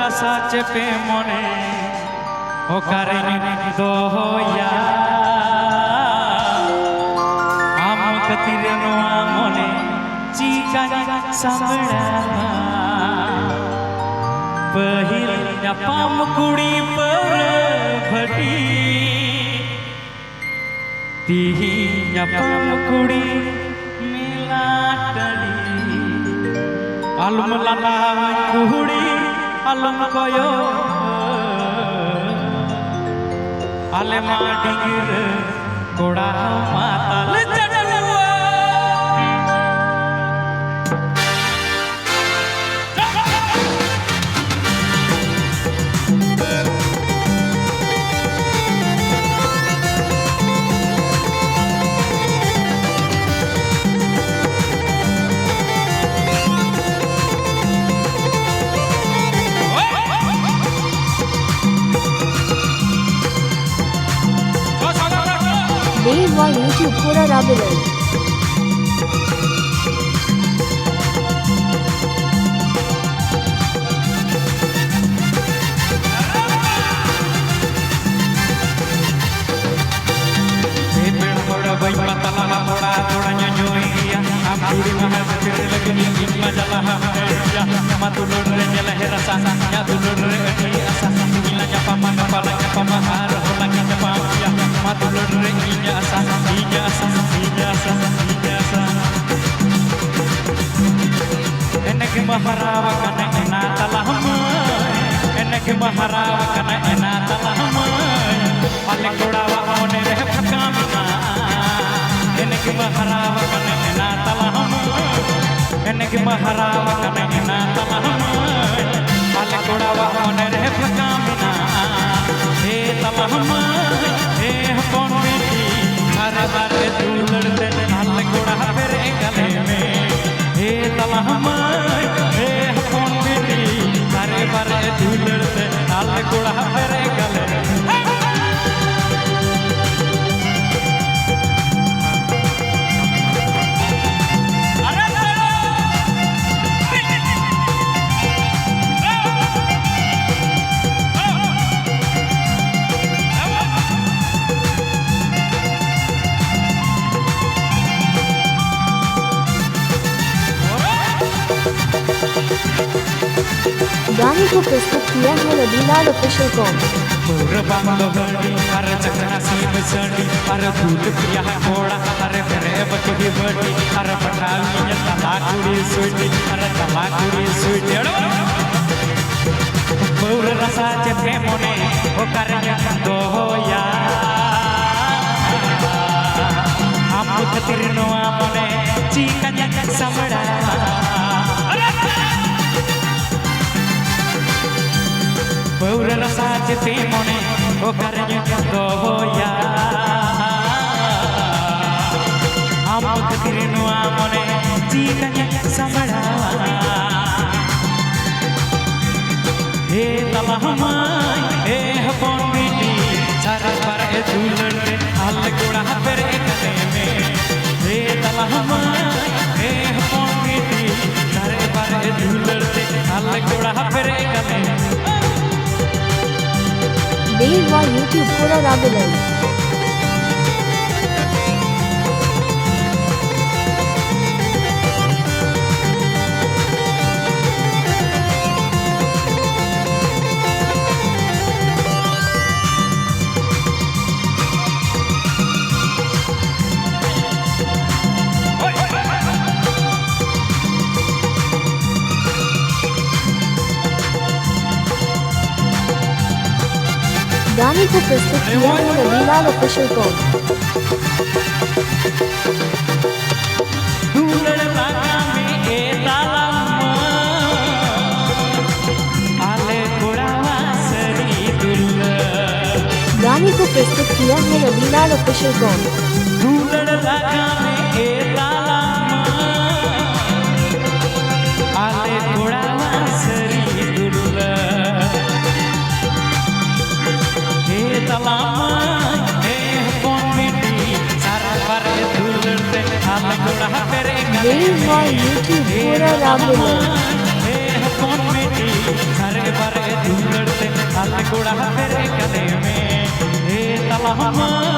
rasa cepe mone okarini doya am katire noa mone chika samra pahil nyapam kudi perphati tihi nyapam kudi milatadi alum lana kudi alum koyo ale madingir koda matal chadwa Dave on YouTube Pura Rabilal. Maharawa kana ena talahmay enek maharawa kana ena talahmay ale kodawa one reh phakamna enek maharawa kana ena talahmay enek maharawa kana ena talahmay ale kodawa one reh phakamna he talahmay he hopon beti hara bare dulde ale koda pere gale me he talahmay पर धुलड़ते नाल कोड़ा फेरे गले गाने को प्रस्तुत किया है Ravilal official com. अरे चकना सीम सड़ी अरे भूत प्रिया कोड़ा अरे फेरे बकरी बड़ी अरे पठावी ये तलाकुड़ी सुईटी अरे तलाकुड़ी सुईटी पूर रसा चेपे मोने ओ करने दोया हम कतिरनो मोने Chica समड़ा Pura rasa cete mone okarnya doya am katirinu amone jikanya samara he talahmay he hopon biti sara par e dulde al koda per ekale me he talahmay he hopon biti sara par e dulde al koda per ekale Dave on YouTube Pura Rabilal. गाने को प्रस्तुत किया है Ravilal official com. गाने को प्रस्तुत किया है Ravilal official com. Dave on YouTube Pura Rabilal. तला हमाय